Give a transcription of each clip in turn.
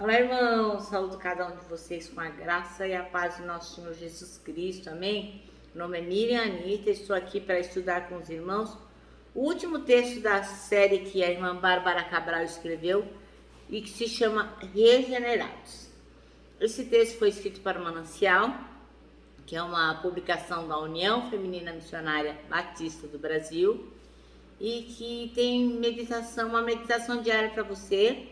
Olá, irmãos, saúdo cada um de vocês com a graça e a paz do nosso Senhor Jesus Cristo, amém? Meu nome é Miriam Anitta, estou aqui para estudar com os irmãos o último texto da série que a irmã Bárbara Cabral escreveu e que se chama Regenerados. Esse texto foi escrito para o Manancial, que é uma publicação da União Feminina Missionária Batista do Brasil e que tem uma meditação diária para você,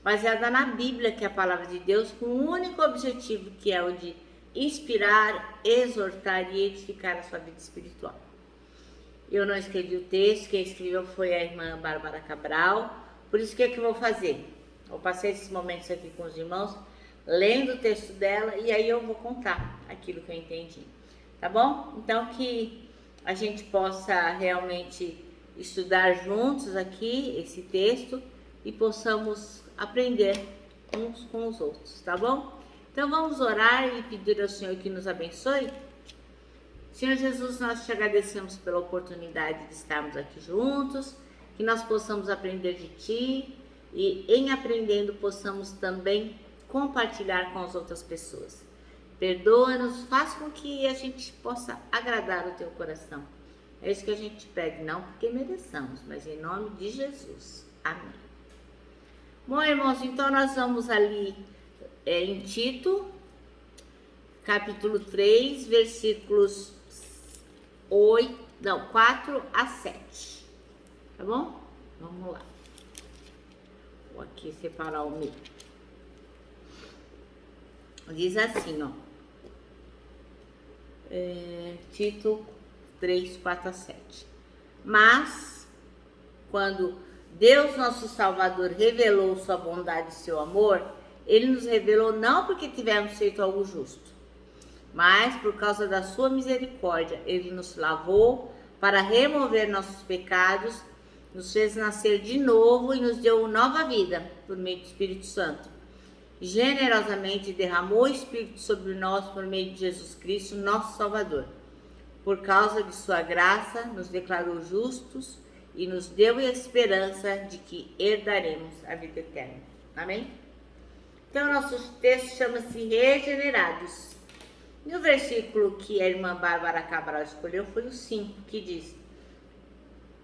baseada na Bíblia, que é a palavra de Deus, com um único objetivo, que é o de inspirar, exortar e edificar a sua vida espiritual. Eu não escrevi o texto, quem escreveu foi a irmã Bárbara Cabral, por isso que é que eu vou fazer? Eu passei esses momentos aqui com os irmãos, lendo o texto dela, e aí eu vou contar aquilo que eu entendi, tá bom? Então que a gente possa realmente estudar juntos aqui esse texto e possamos aprender uns com os outros, tá bom? Então vamos orar e pedir ao Senhor que nos abençoe. Senhor Jesus, nós te agradecemos pela oportunidade de estarmos aqui juntos, que nós possamos aprender de Ti e em aprendendo possamos também compartilhar com as outras pessoas. Perdoa-nos, faz com que a gente possa agradar o Teu coração. É isso que a gente pede, não porque mereçamos, mas em nome de Jesus. Amém. Bom, irmãos, então nós vamos ali em Tito, capítulo 3, versículos 4 a 7. Tá bom? Vamos lá. Vou aqui separar o meu. Diz assim, ó. Tito 3, 4 a 7. Mas, quando Deus, nosso Salvador, revelou sua bondade e seu amor, Ele nos revelou não porque tivermos feito algo justo, mas por causa da sua misericórdia. Ele nos lavou para remover nossos pecados, nos fez nascer de novo e nos deu nova vida por meio do Espírito Santo. Generosamente derramou o Espírito sobre nós por meio de Jesus Cristo, nosso Salvador. Por causa de sua graça, nos declarou justos e nos deu a esperança de que herdaremos a vida eterna. Amém? Então, nosso texto chama-se Regenerados. E o versículo que a irmã Bárbara Cabral escolheu foi o 5, que diz: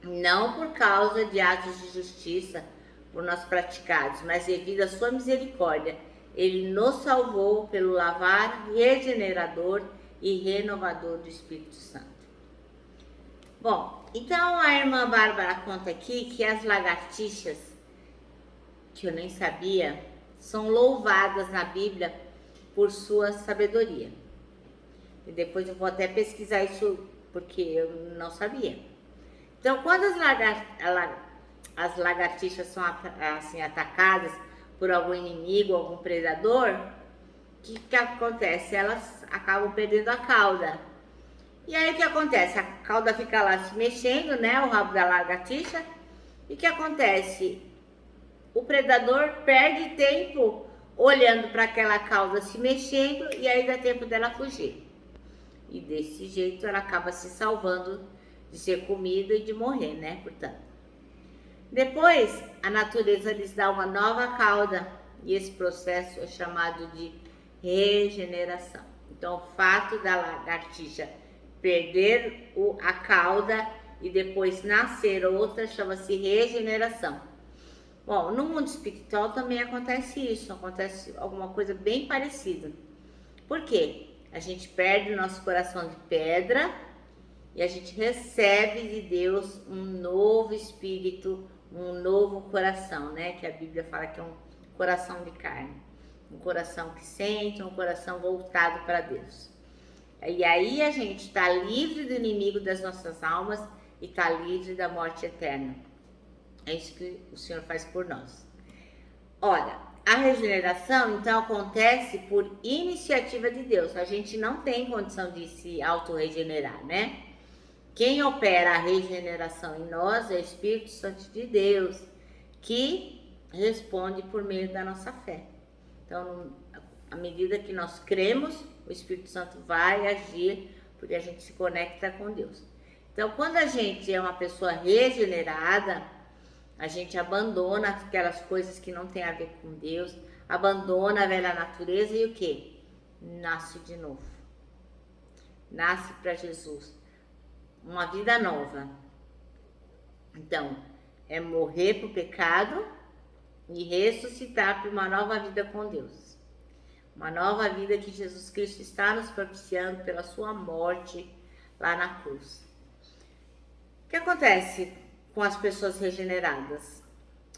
não por causa de atos de justiça por nós praticados, mas devido à sua misericórdia, Ele nos salvou pelo lavar regenerador e renovador do Espírito Santo. Bom, então a irmã Bárbara conta aqui que as lagartixas, que eu nem sabia, são louvadas na Bíblia por sua sabedoria. E depois eu vou até pesquisar isso porque eu não sabia. Então, quando as lagartixas são assim, atacadas por algum inimigo, algum predador, o que acontece? Elas acabam perdendo a cauda. E aí o que acontece? A cauda fica lá se mexendo, né? O rabo da lagartixa. E o que acontece? O predador perde tempo olhando para aquela cauda se mexendo e aí dá tempo dela fugir. E desse jeito ela acaba se salvando de ser comida e de morrer, né? Portanto. Depois, a natureza lhes dá uma nova cauda e esse processo é chamado de regeneração. Então, o fato da lagartixa perder a cauda e depois nascer outra chama-se regeneração. Bom, no mundo espiritual também acontece isso, acontece alguma coisa bem parecida. Por quê? A gente perde o nosso coração de pedra e a gente recebe de Deus um novo espírito, um novo coração, né? Que a Bíblia fala que é um coração de carne, um coração que sente, um coração voltado para Deus. E aí a gente está livre do inimigo das nossas almas e está livre da morte eterna. É isso que o Senhor faz por nós. Olha, a regeneração então acontece por iniciativa de Deus. A gente não tem condição de se autorregenerar, né? Quem opera a regeneração em nós é o Espírito Santo de Deus, que responde por meio da nossa fé. Então, à medida que nós cremos, o Espírito Santo vai agir, porque a gente se conecta com Deus. Então, quando a gente é uma pessoa regenerada, a gente abandona aquelas coisas que não tem a ver com Deus, abandona a velha natureza e o quê? Nasce de novo. Nasce para Jesus. Uma vida nova. Então, é morrer para o pecado e ressuscitar para uma nova vida com Deus. Uma nova vida que Jesus Cristo está nos propiciando pela sua morte lá na cruz. O que acontece com as pessoas regeneradas?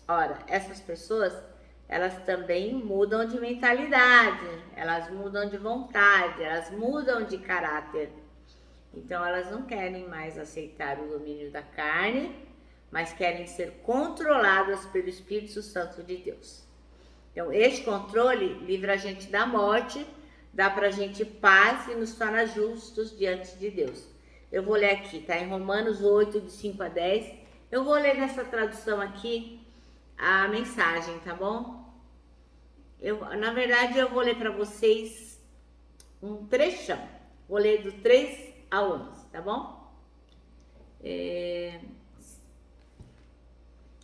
Ora, essas pessoas, elas também mudam de mentalidade, elas mudam de vontade, elas mudam de caráter. Então, elas não querem mais aceitar o domínio da carne, mas querem ser controladas pelo Espírito Santo de Deus. Então, este controle livra a gente da morte, dá pra gente paz e nos torna justos diante de Deus. Eu vou ler aqui, tá? Em Romanos 8, de 5 a 10. Eu vou ler nessa tradução aqui a mensagem, tá bom? Na verdade, eu vou ler para vocês um trechão. Vou ler do 3 a 11, tá bom?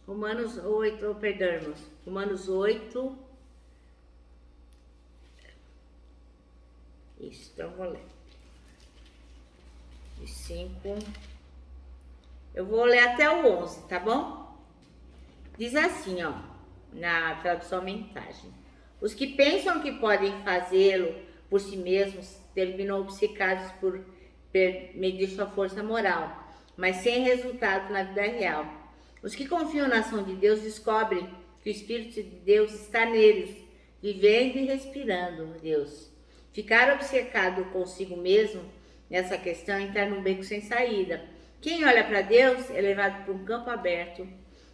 Romanos 8, perdão, irmãos. Romanos 8. Isso, então vou ler. De 5. Eu vou ler até o 11, tá bom? Diz assim, ó, na tradução mensagem. Os que pensam que podem fazê-lo por si mesmos terminam obcecados por medir sua força moral, mas sem resultado na vida real. Os que confiam na ação de Deus descobrem que o Espírito de Deus está neles, vivendo e respirando Deus. Ficar obcecado consigo mesmo nessa questão é entrar num beco sem saída. Quem olha para Deus é levado para um campo aberto,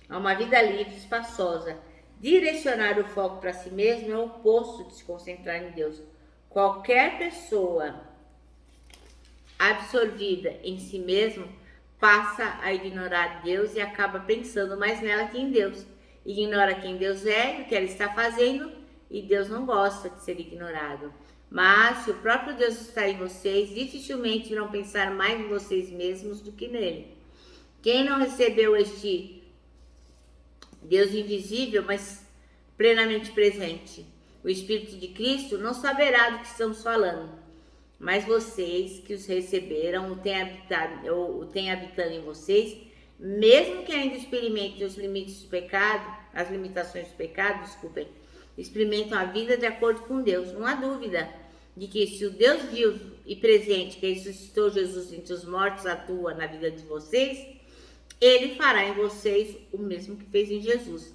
a uma vida livre e espaçosa. Direcionar o foco para si mesmo é o oposto de se concentrar em Deus. Qualquer pessoa absorvida em si mesmo passa a ignorar Deus e acaba pensando mais nela que em Deus. Ignora quem Deus é e o que ela está fazendo, e Deus não gosta de ser ignorado. Mas se o próprio Deus está em vocês, dificilmente irão pensar mais em vocês mesmos do que nele. Quem não recebeu este Deus invisível, mas plenamente presente, o Espírito de Cristo, não saberá do que estamos falando. Mas vocês que os receberam, o têm habitando em vocês, mesmo que ainda experimentem os limites do pecado, as limitações do pecado, experimentam a vida de acordo com Deus. Não há dúvida de que se o Deus vivo e presente que ressuscitou Jesus entre os mortos atua na vida de vocês, Ele fará em vocês o mesmo que fez em Jesus.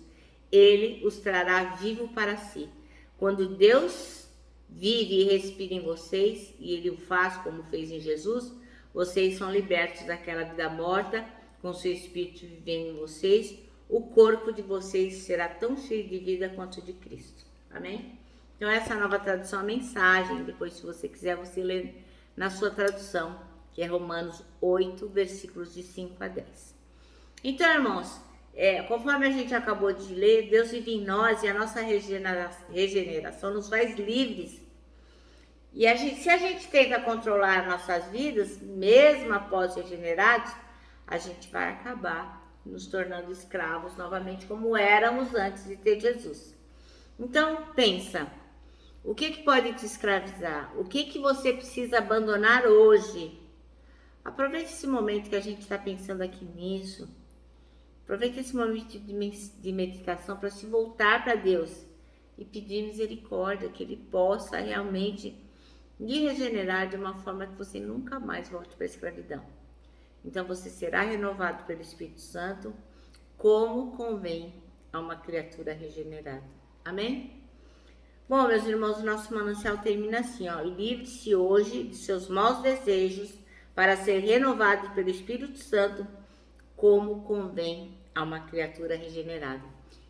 Ele os trará vivo para si. Quando Deus vive e respira em vocês, e Ele o faz como fez em Jesus, vocês são libertos daquela vida morta, com seu Espírito vivendo em vocês. O corpo de vocês será tão cheio de vida quanto o de Cristo. Amém? Então, essa nova tradução, a mensagem, depois, se você quiser, você lê na sua tradução, que é Romanos 8, versículos de 5 a 10. Então, irmãos, conforme a gente acabou de ler, Deus vive em nós e a nossa regeneração nos faz livres. E se a gente tenta controlar nossas vidas, mesmo após regenerados, a gente vai acabar nos tornando escravos novamente, como éramos antes de ter Jesus. Então, pensa, o que pode te escravizar? O que você precisa abandonar hoje? Aproveite esse momento que a gente está pensando aqui nisso. Aproveite esse momento de meditação para se voltar para Deus e pedir misericórdia, que Ele possa realmente lhe regenerar de uma forma que você nunca mais volte para a escravidão. Então você será renovado pelo Espírito Santo, como convém a uma criatura regenerada. Amém? Bom, meus irmãos, o nosso manancial termina assim, ó. Livre-se hoje de seus maus desejos para ser renovado pelo Espírito Santo, como convém a uma criatura regenerada.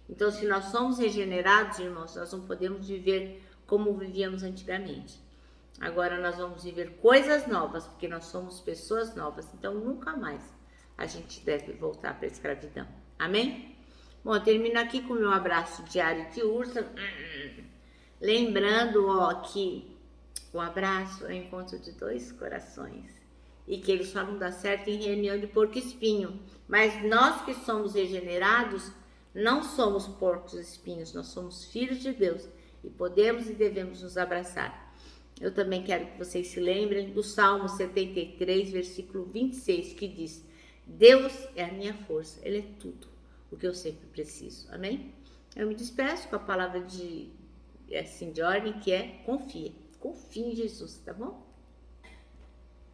Então, se nós somos regenerados, irmãos, nós não podemos viver como vivíamos antigamente. Agora nós vamos viver coisas novas, porque nós somos pessoas novas. Então, nunca mais a gente deve voltar para a escravidão. Amém? Bom, eu termino aqui com o meu abraço diário de ursa. Lembrando, ó, que o abraço é o encontro de dois corações. E que eles só não dá certo em reunião de porco-espinho. Mas nós que somos regenerados, não somos porcos-espinhos, nós somos filhos de Deus. e podemos e devemos nos abraçar. Eu também quero que vocês se lembrem do Salmo 73, versículo 26, que diz: Deus é a minha força, Ele é tudo o que eu sempre preciso. Amém? Eu me despeço com a palavra de ordem, que é confie em Jesus, tá bom?